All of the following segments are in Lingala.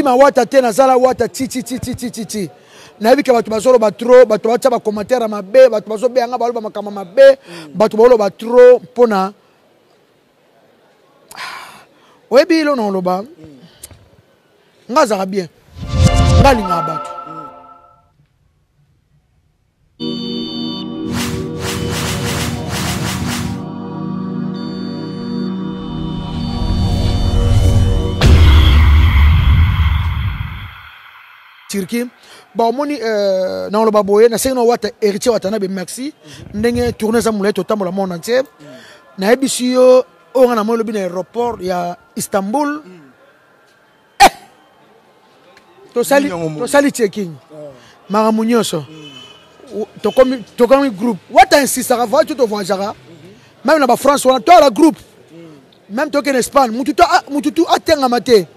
Ma wata te nazala wata ti na bika batu bazolo ba trop batu bacha ba commentaire mabe batu bazo be anga baloba makama mabe batu balo ba trop pona oyebi lo no loba ngaza bien ngali ngabatu Turquie ba moni na lo baboye na sengno wata héritier watana be merci ndenge tourner za muleto tambola monde entier na ebisi yo o na mo lobi na aéroport ya Istanbul to sali checking mara munyoso to comme groupe wata insiste à voir tout au voyagera même na ba France on a tout la groupe même to en Espagne mututu atenga mate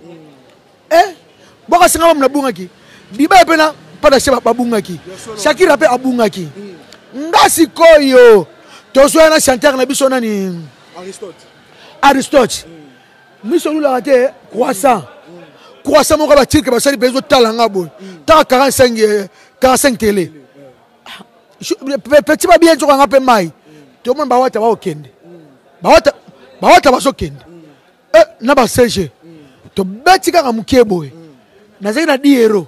boka singa mna bungaki biba pena pada sheba babungaki Shakira pe abungaki ngasi koyo tozo na chanteur na biso nani Aristote miso lula rate croissant mo ka ba tirke ba sali bezo talanga bo ta 45 télé petit ba bien to nga pe mai to mon ba wata ba okende ba wata ba sokende na ba CG to betika ka mukebo na zaki na 10 euros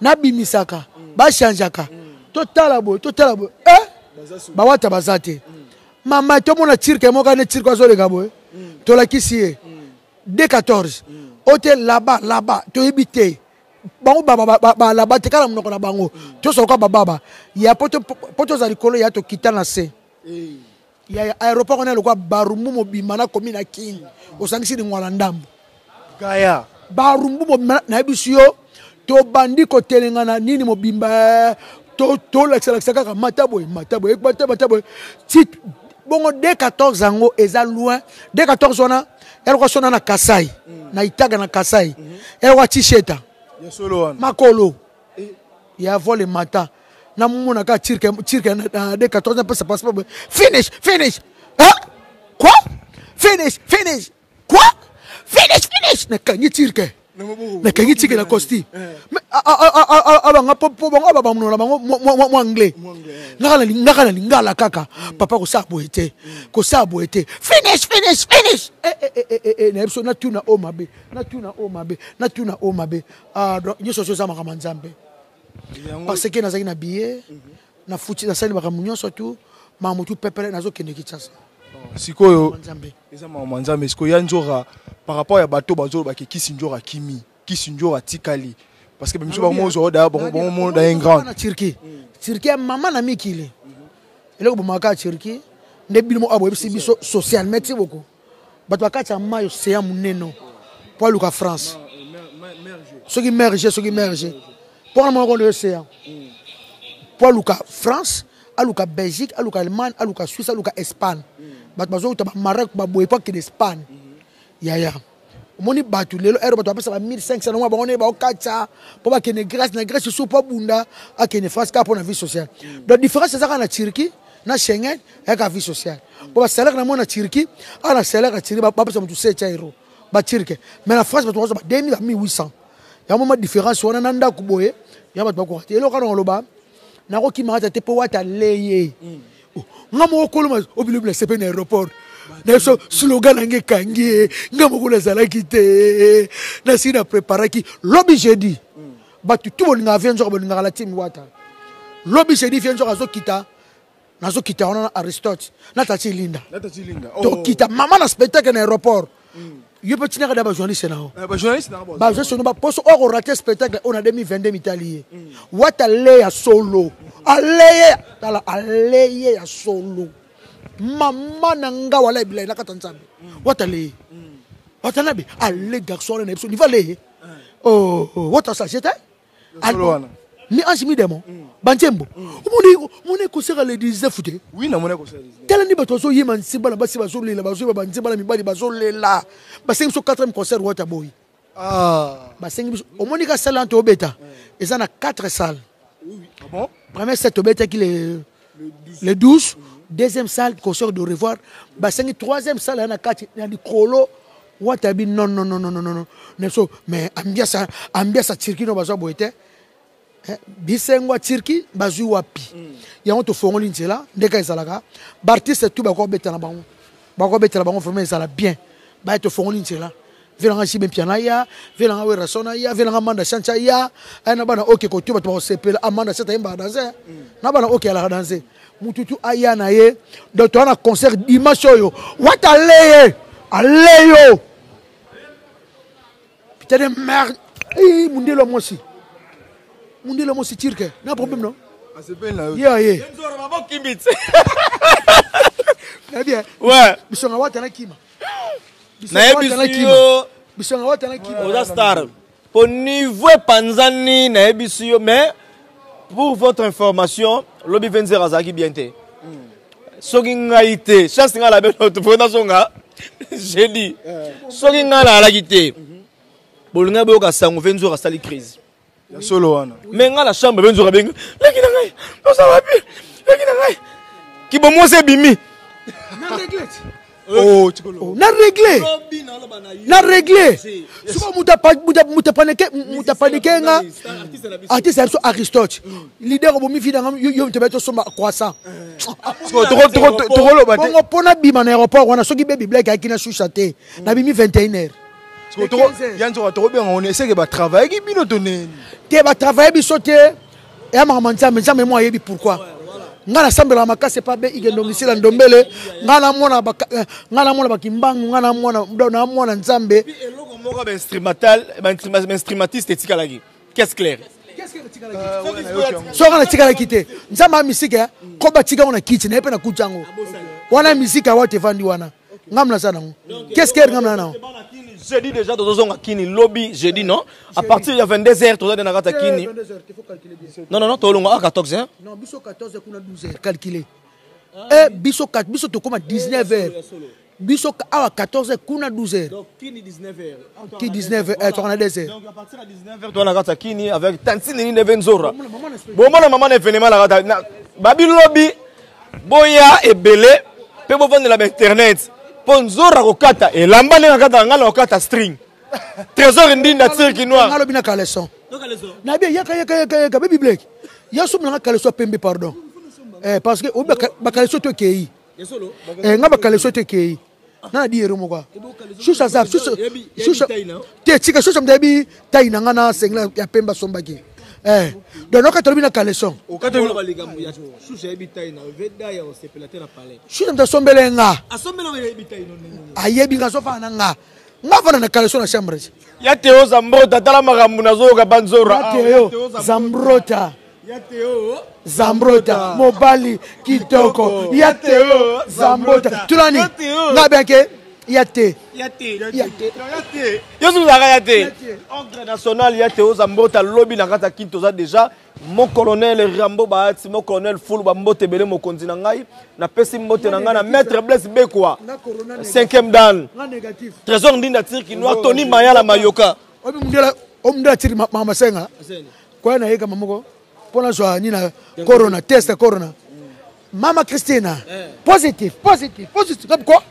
na bimisaka ba chanjaka to talabo ba wata bazate mama to mona tirke mo ka ne tirke azole gabo to la kisie D14 hôtel là-bas to ebité bango ba là-bas te kala monoko na bango to so ko baba ya poto za likolo ya to kitana se ya aéroport on a le quoi barumbu mobima na commune na king osangisi ni ngwala ndambo kaya barumbu mobima na ebisio to bandi ko telengana nini mobimba to l'excellence kaka mataboy tit bongo D14 ango eza loin D14 wana eloko sona na Kasai na Itaga na Kasai eloko Tisheta ya solo wana makolo ya vole mata na muna ka tirke na D14 pas passeport finish hein quoi finish quoi finish na kanyi tirke na kanyi tirke na costume abanga popo bango ba munona bango mo anglais ngakala lingala kaka papa ko sabo ete finish na episode na tuna o mabe nyoso so za makama nzambe parce que nazaki na billet na futi na sali bakamunyo surtout mamutu pepele nazo kende kitasa sikoyo eza mama nzambe sikoyo yanzora par rapport ya bato bazo ba kisinjora kisinjora tikali parce que même si bon da un grand na Turquie maman na mikile eloko bomaka Turquie ne bilimo abo biso social merci beaucoup bato bakati mayo c'est muneno pour luka France ceux qui merge pour le moment de l'océan pour luka France aluka Belgique aluka Allemagne aluka Suisse aluka Espagne bato bazo ta Maroc ba boy pas que d'Espagne ya moni batu lelo bato apesa ba 1500 na bango ne ba okacha po ba kene Grèce na Grèce so pa bunda a kene France ka pour la vie sociale donc différence ça na Turquie na Schengen et ka vie sociale po ba salaire na mo na Turquie na salaire na Turquie ba pesa mutu 7 euros ba Turquie mais na France bato ba 2000 à 1800 ya mo différence wana na ndako boye ya bato ba ko te eloko na loba na ko ki mata te po wata leye ngamo ko lo obilibla sepe na aéroport na so slogan nge kangi ngamo ko lazala kite na sina préparer ki lobby jeudi batu tout bon nga vient nzoka bonga la team wata lobby jeudi vient nzoka zo kita on Aristote na tati linda to kita mama na spectacle na aéroport yo petit na ba journaliste na ho ba journaliste ba poso o rater spectacle on a 2022 italie wata le ya solo aleye ya solo mama nanga wala bila na katanzambe wata le wata nabi ale garçon na episode vale wata ça c'était solo mi ansi mi demo bantembo moni ko sera le 19 te oui na moni ko sera tellement ni bato so yima nsibala basi bazo lela bazo ba nsibala mibali bazo lela basengi so 4e concert wata boy basengi o moni ka salle anto obeta eza na 4 salles oui bon première set obeta ki le 12 deuxième salle concert de revoir basengi troisième salle na 4 na di kolo Watabi non non non non non non non. Mais ambiance Turquie no bazo boete. Bisengo Turquie bazu wapi. Ya on to fongoli nzela ndeka ezalaka. Bartiste tout ba ko betana bango. Ba ko betala bango vraiment ezala bien. Ba to fongoli nzela. Velanga si ben piana ya, velanga we rasona ya, velanga manda chancha ya. Ana bana OK ko tu ba to sepela amanda seta imba danser. Na bana OK ala danser. Mututu aya na ye. Donc on a concert dimanche yo. What aleye. Aleyo. Putain de merde. Eh mundelo moi aussi. Mundelo moi aussi turc. Na problème non? Ah c'est bien là. Yeah. Nzora baba kimbit. Na bien. Ouais. Bisonga wata na kima. Na ebisio. Bisonga wata na kima. Oza star. Pour niveau Panzani na ebisio mais pour votre information, lobby Venzer azaki bien te. Soki ngai te, chance nga la beno to fona songa. J'ai dit. Soki nga la lagite. Bolinga boka sango Venzer asali crise. Ya solo wana. Mais nga la chambre Venzer benga. Laki na ngai. To ça va bien. Laki na ngai. Ki bo mo se bimi. Na reglette. Oh, Chikolo. Na réglé. Na réglé. Souvent muta paniqué nga. Artiste c'est Aristote. Leader bomi vida ngam yo mtebeto somba croissant. Trop lo bate. Bongo pona bima na aéroport wana soki baby black akina chuchate. Na bimi 21h. Trop yanzo trop bien on essaie que ba travailler ki bino tonné. Te ba travailler biso te. Ya mamanza mais jamais moi yebi pourquoi. Ngana sambela makase pa be igendo misila ndombele ngana mona bakimbangu ngana mona nzambe eloko moko ba instrumentiste etikalaki qu'est-ce clair so ngana tikala kite nzamba misika ko batika ona kiti na pe na kuchango wana misika wa te vandi wana ngamla sana ngo qu'est-ce que ngamla na jeudi déjà tozonga kini lobby jeudi non à partir de 22h tozana na kata kini non tolonga à 14h non biso 14h kuna 12h calculer biso to koma 19h biso à 14h kuna 12h donc kini 19h qui 19h tu on a 2h donc à partir de 19h tozana kata kini avec Tantine ni Venzora bon maman événement la kata babi lobby boya ebele pe bo vendre la internet Ponzora kokata et lambane nakata ngala kokata string trésor ndinda tirki noir ngalo bina kaleson na bien yaka baby black ya somla kaleson pembe pardon parce que ba kaleson to kei nga ba kaleson to kei na di ero moko shusha za shusha te tika shusha mdabi taina ngana sengla ya pemba sombaki donc on a kaleson au katolo baligamu ya shusha ebitai na veda ya osepelate na palais shusha mtasombelenga asombela ebitai no ayebi ngasofa nga fana na kaleson na chambre ya teo zambrota tala magambu nazoka banzora zambrota ya teo zambrota mobali kitoko ya teo zambrota tulani ngabeke Yate. Ordre national Yate aux Zambota lobby na kata kintoza déjà mon colonel Rambo Baati mon colonel Fulu Bambote Bele mo konzina ngai na pesi mbote na ngana maître Blaise Bekwa 5e dan trésor ndinda tirki noir Tony Mayala Mayoka omndela tiri mama senga kwa na yeka mamoko pona so ni na corona test corona mama Christina positif comme quoi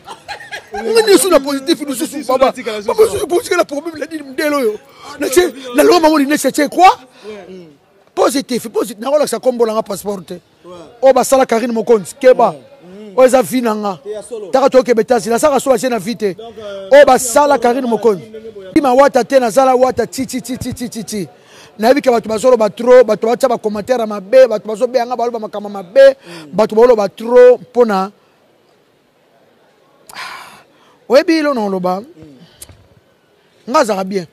on est sur la positif nous sous baba parce que la problème la dit mdelo yo na loma mo ni c'est quoi positif na wala sa kombo la passeport o ba sala Karine Mokonzi keba o za finanga taka to ke betasi la saka so na vite o ba sala Karine Mokonzi ima wata tena sala wata ti na bika batu basoro ba trop batu bacha ba commentaire mabe batu baso be anga baloba makama mabe batu bolo ba trop pona oyebi lo na loba nga zaka bien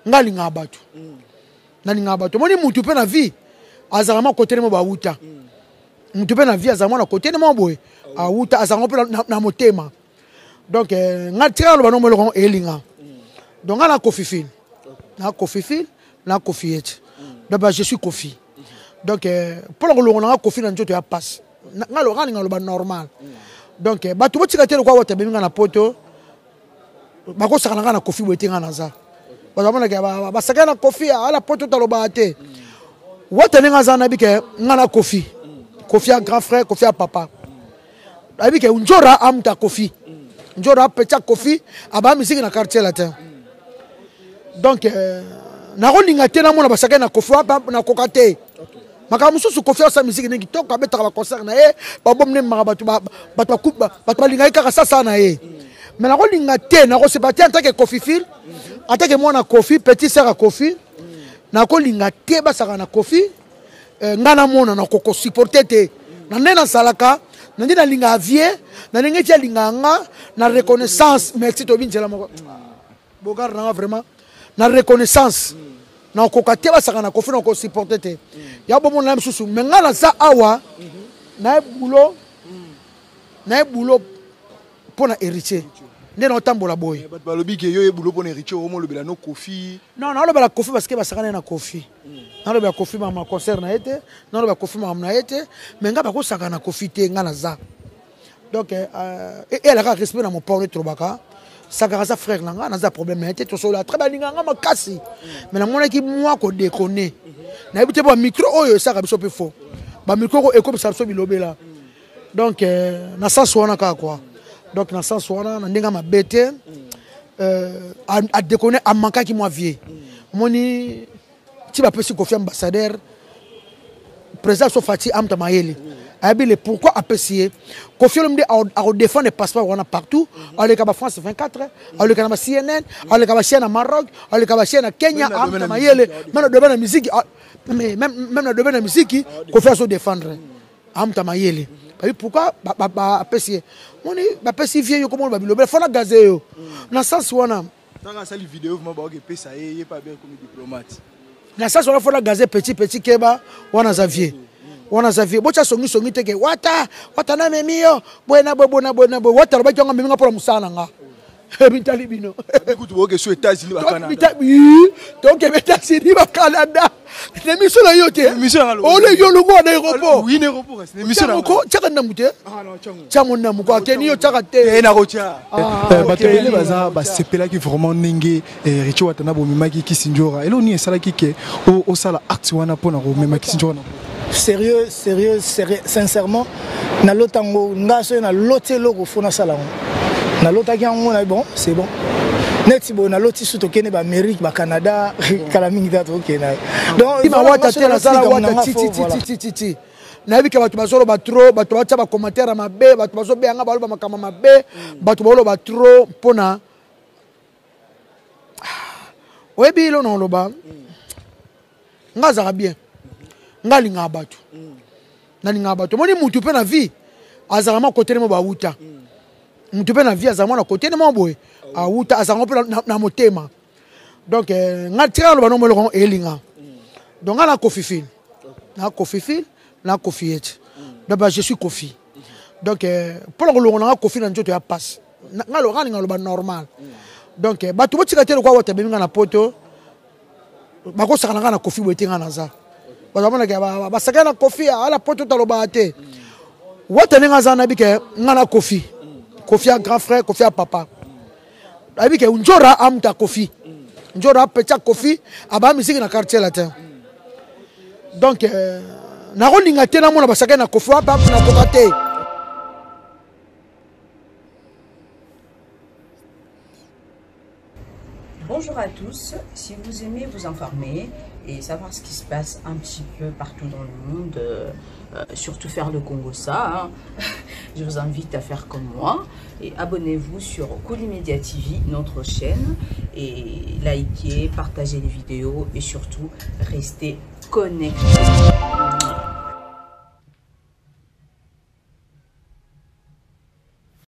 nga linga batu na linga batu moni mutu pe na vie azaka ma côté mo ba wuta mutu pe na vie azaka na côté mo boy a wuta azaka pe na motema donc nga tira lo ba no mo lo elinga donc nga na Kofifil na Kofiet d'abord je suis Kofi donc pour le na Kofi na njoto ya passe nga lo nga lo ba normal donc batu botika tele kwa wata beminga na poto bako sakana na Kofi boetinga na za bazamana ke ba sakana Kofi ala poto taloba te wata ninga za na bike nga na Kofi a grand frère Kofi a papa abike unjora amta Kofi njora petit Kofi aba musique na quartier latin donc na rolinga te na mona basaka na Kofi na kokate maka mususu Kofi sa musique ngi toka betaka ba concert na ye ba bomne maka batu linga kaka sasa na ye mais na rolinga te na ko se batia en tant que Kofi fil en tant que mwana Kofi petit sœur à Kofi na ko linga te basaka na Kofi ngana mona na koko supporter te na nena salaka na ndina linga avie na ngeti linga nga na reconnaissance merci to binjela moko bogar na vraiment na reconnaissance na koko te basaka na Kofi na ko supporter te ya bomo na msusu menga na sa awa na boulot pour na héritier ndena otambola boy bat balobi ke yo boulot pour na héritier au mo le belano Kofi non na le Kofi parce que basaka na Kofi na le Kofi ma concert na été na le Kofi ma na été mais nga ba ko saka na Kofi te nga na za donc elle a respect dans mon port de Trobaka saka sa frère nga na za problème na été to so la très balinga nga makasi mais na mona ki moi ko déconner na ebité ba micro oyo saka biso pe faux ba micro ko eko biso bilobela donc na sens wana ka quoi donc na sens wana na ndinga mabete a déconner a manka ki moi vieux moni ti ba pesi Kofi ambassadeur président Sofati amta mayele abile pourquoi apprécier Kofi Olomide a défendre les passeports on a partout aller ka France 24 aller ka CNN aller ka chaîne à Maroc aller ka chaîne à Kenya amta mayele même dans la musique mais même dans le domaine de la musique Kofi a se défendre amta mayele pourquoi ba apprécier moni ba pesi vieux comme on ba bilo faut la gazer yo na sens wana dans sa vidéo moi ba ke pesa ye pas bien comme diplomate na sens wana faut la gazer petit keba wana Xavier bocha songi teke wata na memio bona wata roba kyanga meminga pour musana nga bitali bino écoute bo ke sur États-Unis ba Canada donc États-Unis ba Canada les missions là yote on le yo longo na aéroport oui aéroport c'est mission là ko chaka na mute ah non chango na muko akeni yo chaka te na rocha bato ele baza ba sepela ki vraiment ndenge Richo Watana bo mimaki Kisinjora elo ni esala ki ke o sala acte wana pona ko mema Kisinjora sérieux sincèrement na lotango ngaso na lotelo ko fona sala na lotaki yango na bon c'est bon neti bo na loti suto kene ba Amérique ba Canada kala mingi ta to kena donc il va wata te na sala wata ti na bika batu bazolo ba trop batu bacha ba commentaire mabe batu bazo be anga baloba makama mabe batu bolo ba trop pona oyebi lo no loba ngaza bien ngalinga batu nalinga batu moni mutu pe na vie azalama côté mo ba wuta mutu pe na vie azalama na côté mo boy a wuta azalama pe na motema donc ngatira lo banomelo ko elinga donc na Kofi fil na Kofi et donc je suis Kofi donc pour le na Kofi na njoto ya passe ngalo ngalinga lo ba normal donc batu botika te ko wata beminga na poto bako sakana na Kofi boetenga na za ba sakana Kofi ala poto taloba te wata ninga za na bike ngana Kofi a grand frère Kofi a papa abike njora amta Kofi njora petit Kofi aba musique na quartier latin donc na rolinga te na mona ba sakana Kofi aba na kokate. Bonjour à tous, si vous aimez vous informer et savoir ce qui se passe un petit peu partout dans le monde, surtout faire le Congo ça, hein, je vous invite à faire comme moi et abonnez-vous sur Kolimedia TV, notre chaîne, et likez, partagez les vidéos et surtout restez connectés.